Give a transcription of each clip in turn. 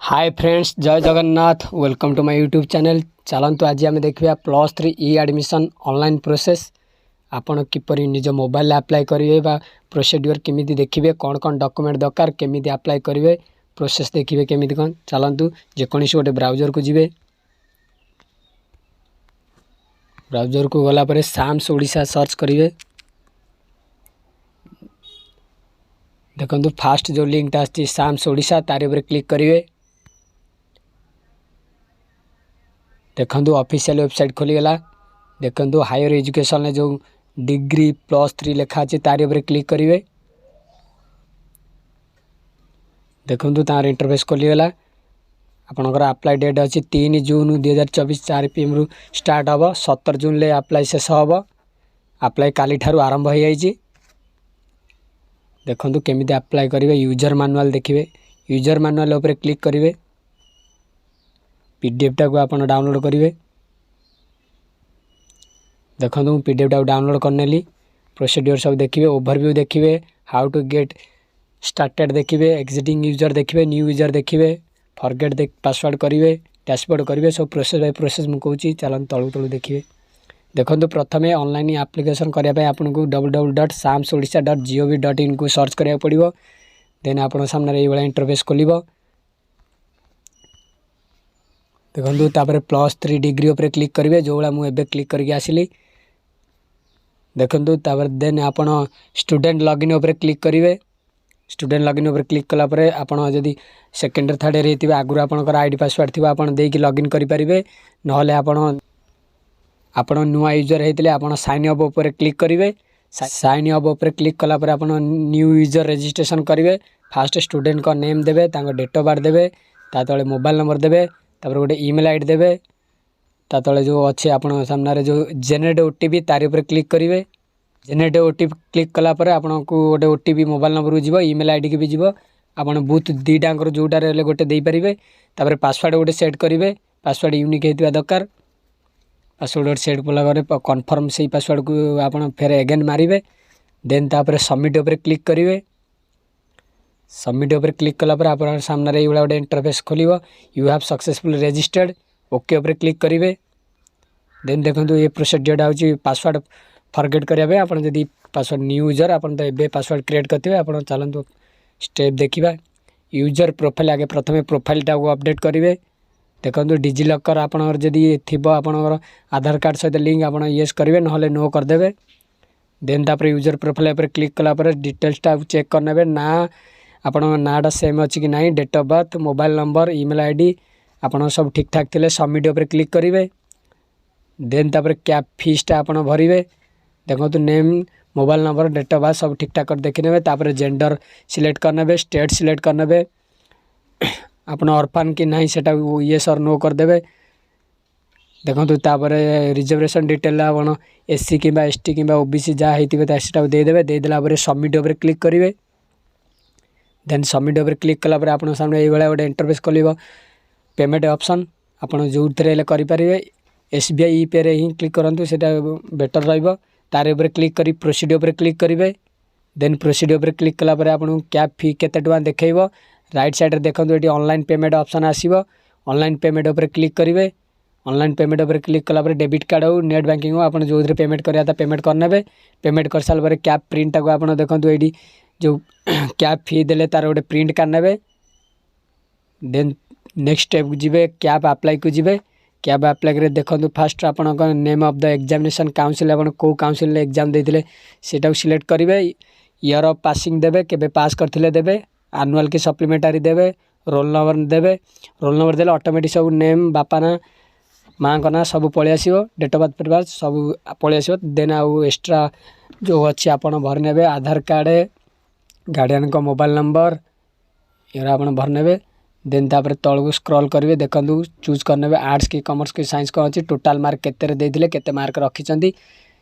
हाय friends, जय Jagannath. Welcome to my YouTube channel. चलतु आज आम देखा +3 ई एडमिशन ऑनलाइन प्रोसेस। आपण किपर निज मोबाइल अप्लाई करेंगे, प्रोसीड्यूर केमी देखिए, कौन कौन डॉक्यूमेंट दरकार, केमी अप्लाई करेंगे, प्रोसेस देखिए केमी कौन। चलतु जेकोसी गोटे ब्राउजर को जीवे। ब्राउजर को गलापर साम्स ओडिशा सर्च करेंगे। देखो फास्ट जो लिंकटा आसी साम्स ओडिशा तार उपर क्लिक करेंगे। देखो ऑफिशियल वेबसाइट खोलीगला। देखो हायर एजुकेशन जो डिग्री +3 लिखा अच्छे तार उपर क्लिक करेंगे। देखो तार इंटरफेस खोलीगला। आपणकर अप्लाई डेट अच्छी 3 जून 2024 4 PM रु स्टार्ट हम। 17 जून ले अप्लाई शेष हम। अप्लाई काली ठारू आरंभ हो जाइए। देखो केमी अप्लाई करेंगे। यूजर मैनुअल देखिए। यूजर मैनुअल उपर क्लिक करेंगे। पीडीएफ टा को आप डाउनलोड करेंगे। देखो मुझे पीडीएफ टा डाउनलोड करनेली। प्रोसीड्यूर सब देखिए, ओवरव्यू देखिए, हाउ टू गेट स्टार्टेड देखिए, एग्जिटिंग यूजर देखिए, न्यू यूजर देखिए, फॉरगेट पासवर्ड करेंगे, डैशबोर्ड करेंगे। सब प्रोसेस बाय प्रोसेस मुझे कहूँ। चलन तलू तलू देखिए। देखो प्रथम ऑनलाइन एप्लिकेशन करने आपको www.samsodisha.gov.in को सर्च करा पड़ो। देन आप सामने ये इंटरफेस खोल। देखो तापर +3 डिग्री उपर क्लिक करेंगे, जो भाया मुझे क्लिक करके आसिली। देखो तापर देन आप स्टूडेंट लॉगिन उपर क्लिक करेंगे। स्टूडेंट लॉगिन उपर क्लिक कलापर आप जदि सेकेंड थर्ड रे आगुरी आपंकर आईडी पासवर्ड थी आप लॉगिन करेंगे। ना आपण नुआ यूजर होते आप साइन अप उपर क्लिक करेंगे। साइन अप उपर क्लिक कलापर आप न्यू यूजर रजिस्ट्रेशन करेंगे। फास्ट स्टूडेंट का नेम देवे, डेट ऑफ बर्थ देवे, तले मोबाइल नंबर देवे, तापर गोटे ईमेल आईडी देवे। तले जो अच्छे आप सामने जो जेनेरेट ओटीपी तार उपर क्लिक करेंगे। जेनेरेट ओटीपी क्लिक कलापर आपको गोटे ओटीपी मोबाइल नंबर को जीव, ईमेल आईडी की भी जीव। आप बुथ दुईटाकर जोटार गोटे देपारे। तापर पासवर्ड गोटे सेट करेंगे। पासवर्ड यूनिक होता दरकार। पासवर्ड सेट कलापर कन्फर्म से पासवर्ड को आप फेर एगेन मारे। देन तापर सबमिट उपर क्लिक करेंगे। सबमिट उपर क्लिक कलापर आप सामने ये गोटे इंटरफेस खोल। You have successful registered. Okay उपर क्लिक करेंगे। देन देखो ये प्रोसीड्यूर हूँ पासवर्ड फॉरगेट करने। आप जब पासवर्ड न्यू यूजर आप तो पासवर्ड क्रिएट करते आप चलते स्टेप देखा। यूजर प्रोफाइल आगे प्रथम प्रोफाइल टाक अपडेट करेंगे। देखो डिजिलॉकर आपणकर जदि थी आपणकर आधार कार्ड सहित लिंक आप येस करेंगे, ना नो करदे। देन तापर यूजर प्रोफाइल पर क्लिक कलापर डिटेल्स टा चेक करने ना आपण नाटा सेम अच्छी कि नहीं, date of birth, mobile number, email ID आप सब ठीक ठाक थे। सबमिट उपर क्लिक करेंगे। देन तापर कैप फीसटा आप भरवे। देखो name, mobile number, date of birth सब ठीक ठाक कर देखी ने। तापर जेंडर सिलेक्ट करने, स्टेट सिलेक्ट करने, आपन ऑर्फन कि नहीं सेटा येस और नो करदे। देखो तापर रिजर्वेशन डिटेल आप एससी कि एसटी कि ओबीसी जहाँ होता देदेवे। देदेला सबमिट उपर क्लिक करेंगे। देन सबमिट उपर क्लिक कलापर आप सामने ये गोटे इंटरफेस खोल। पेमेंट ऑप्शन आप जो करेंगे। एसबीआई पे ही क्लिक करूँ, से बेटर तार उपर क्लिक कर प्रोसीड उपर क्लिक करेंगे। देन प्रोसीड उपर क्लिक कलापर आप कैप फी केते टका देखो। राइट साइड देखो ये ऑनलाइन पेमेंट ऑप्शन आसो। ऑनलाइन पेमेंट उपर क्लिक करेंगे। ऑनलाइन पेमेंट उपर क्लिक कलापर डेबिट कार्ड हो, नेट बैंकिंग हो, आप जो पेमेंट कराया पेमेंट करने। पेमेंट कर सारा कैप प्रिंटा को आप देखो ये जो कैप फी देले तार गोटे प्रिंट काढ़ने। देन नेक्स्ट स्टेप जी कैप अप्लाई को जी। कैब अप्लाई कर देखो फास्ट आप name of the examination council आप कौ काउंसिल एग्जाम देते सेटा सिलेक्ट करेंगे। ईयर ऑफ पासिंग देवे, केबे पास करथिले देवे, एनुअल की सप्लीमेंटारी देवे, रोल नंबर देवे। रोल नंबर देले ऑटोमेटिक सब नेम, बापा ना, माँ का ना सब पलि आसो, डेट ऑफ बर्थ पेपर सब पलि आसो। देन आउ एक्स्ट्रा जो अच्छी आप भरने आधार कार्ड, गार्डियन का मोबाइल नंबर ये आप भरने। देन तापर तलू स्क्रॉल करेंगे। देखो चूज करने आर्ट्स की कॉमर्स की साइंस कौन अच्छी, टोटाल मार्क केते देते, केते मार्क रखिंट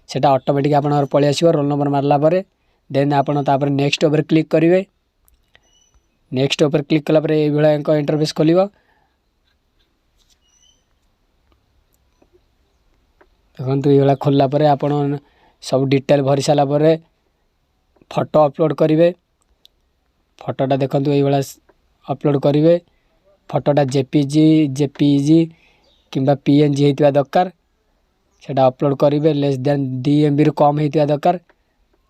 से ऑटोमेटिक आप पलि आसो रोल नंबर मारला पर। देन आप नेक्स्ट उपर क्लिक करेंगे। नेक्स्ट उपर क्लिक कलापर ये इंटरफेस खोल। देखो ये खोलला पर आप सब डिटेल भरी सारापर फोटो अपलोड करेंगे। फोटोटा देखो ये अपलोड करेंगे। फोटोटा जेपीजी किंबा पीएनजी होइतिबा दरकार सेटा अपलोड करेंगे लेस देन 2 MB रु कम होइतिबा दरकार।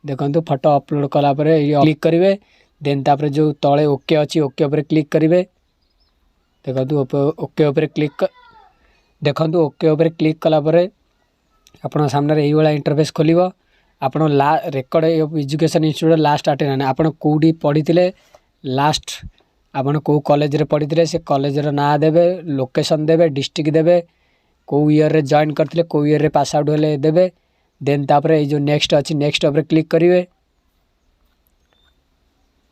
देखंतु फोटो अपलोड कला परे क्लिक करेंगे देन तापर जो तले ओके अच्छी ओके ऊपर क्लिक करेंगे। देखंतु ओके ऊपर क्लिक देखंतु ओके ऊपर क्लिक कला परे आपण सामने यही वाला इंटरफेस खोलिबो। आपण record education institute last attend आपण कोडी पढ़ी लास्ट आपण को कॉलेज रे पढ़ी से कॉलेज रो ना देबे लोकेशन देबे डिस्ट्रिक्ट देबे को ईयर रे जॉइन करथिले को ईयर रे पास आउट होले देबे। देन तापरे जो नेक्स्ट अच्छी नेक्स्ट ऊपर क्लिक करेंगे।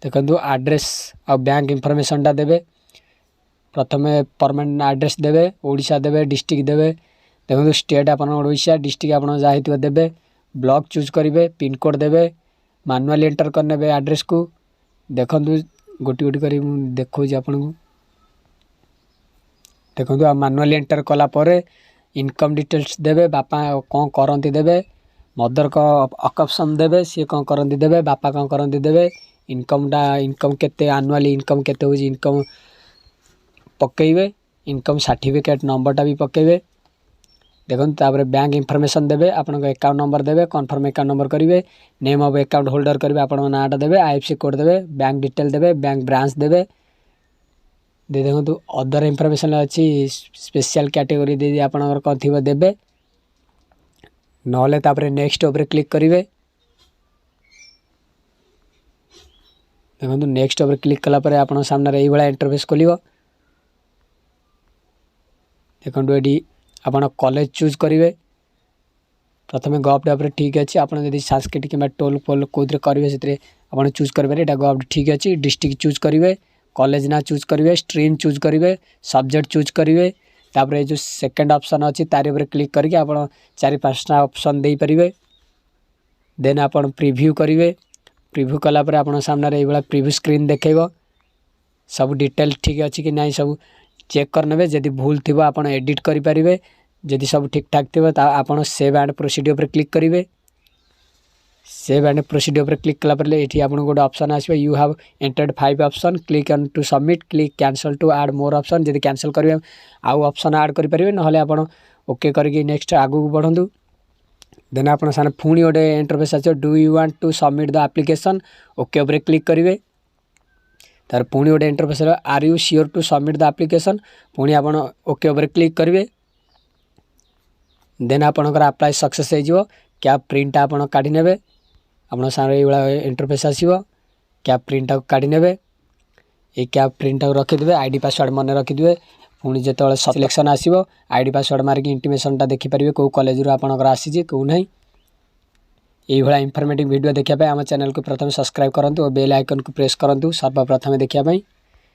देखंतु एड्रेस और बैंक इनफॉरमेशन टा देबे। प्रथमे परमानेंट एड्रेस देबे ओडिशा देबे डिस्ट्रिक्ट देबे। देखो स्टेट आप ओडिशा डिस्ट्रिक्ट आप जहाँ देबे ब्लॉक चूज करेंगे पिन कोड देबे मैनुअली एंटर करने एड्रेस को। देखो गोटी गोटी कर देखो आपन को देखो आ मैनुअली एंटर कला परे इनकम डिटेल्स देबे बापा कौन करंती देबे मदर को ऑप्शन देबे सी कौन करंती देबे बापा कौन करंती देबे इनकम केते एनुअली इनकम केते हो इनकम पकेइबे इनकम सर्टिफिकेट नंबर टा भी पकेइबे। देखो तापर बैंक इनफॉरमेशन देबे आपन अकाउंट नंबर देबे कन्फर्म अकाउंट नंबर करेंगे नेम ऑफ अकाउंट होल्डर करेंगे आपन नाटा देबे आईएफएससी कोड देबे बैंक डिटेल देबे बैंक ब्रांच देबे। देखो अदर इनफॉरमेशन अच्छी स्पेशल कैटेगरी दे आपन कौन थी देबे नहले तापर नेक्स्ट ऊपर क्लिक करेंगे। देखो नेक्स्ट ऊपर क्लिक कला परे आपन सामने यही वाला इंटरफेस खोलिबो। देखो ये आपन कॉलेज चूज करेंगे प्रथम गवर्नमेंट ऊपर ठीक अच्छे आपन यदि संस्कृत कि टोल पोल कौन करेंगे से आप चूज करेंगे यहाँ गवर्नमेंट ठीक अच्छे डिस्ट्रिक्ट चूज करेंगे कॉलेज ना चूज करेंगे स्ट्रीम चूज करेंगे सब्जेक्ट चूज करेंगे। तापर जो सेकंड ऑप्शन अच्छी तार ऊपर क्लिक करके आप 4-5टा ऑप्शन दे पारे। देन आप प्रीव्यू करेंगे प्रीव्यू कला पर आप सामने ये प्रीव्यू स्क्रीन देखेब सब डिटेल ठीक अच्छी कि नहीं सब चेक करने जदि भूल थी आप एडिट करेंगे जदि सब ठीक ठाक थी आप सेव एंड प्रोसीड ऊपर क्लिक करेंगे। सेव एंड प्रोसीड ऊपर क्लिक कला पर ये आपको गोटे ऑप्शन आसो you have entered 5 option click on to submit click cancel to add more option जदि कैंसल करेंगे आउ ऑप्शन ऐड करेंगे ना आप ओके करके नेक्स्ट आगू बढ़ू। देन आप सामने पुणी गोटे इंटरफेस आसो do you want to submit the application okay ऊपर क्लिक करेंगे। तार पुणी गोटे interface are you sure to submit the application पुणी आप ओके ऊपर क्लिक करेंगे। देन आपणकर अप्लाई सक्सेस हो क्या प्रिंट आप काढ़ी ने आप सामने ये इंटरफेस आसो क्या प्रिंट काढ़ी ने ये क्या प्रिंट रखिदे आईडी पासवर्ड मन रखिदे पुणी जो सिलेक्शन आसो आईडी पासवर्ड मारिक इंटीमेशन देखिपारे कौ कॉलेज रू आपणकर आसी कौ ना। यही इनफॉर्मेटिव वीडियो देखा आम चैनल को प्रथम सब्सक्राइब करूँ और बेल आइकन को प्रेस करूँ सर्वप्रथम देखा।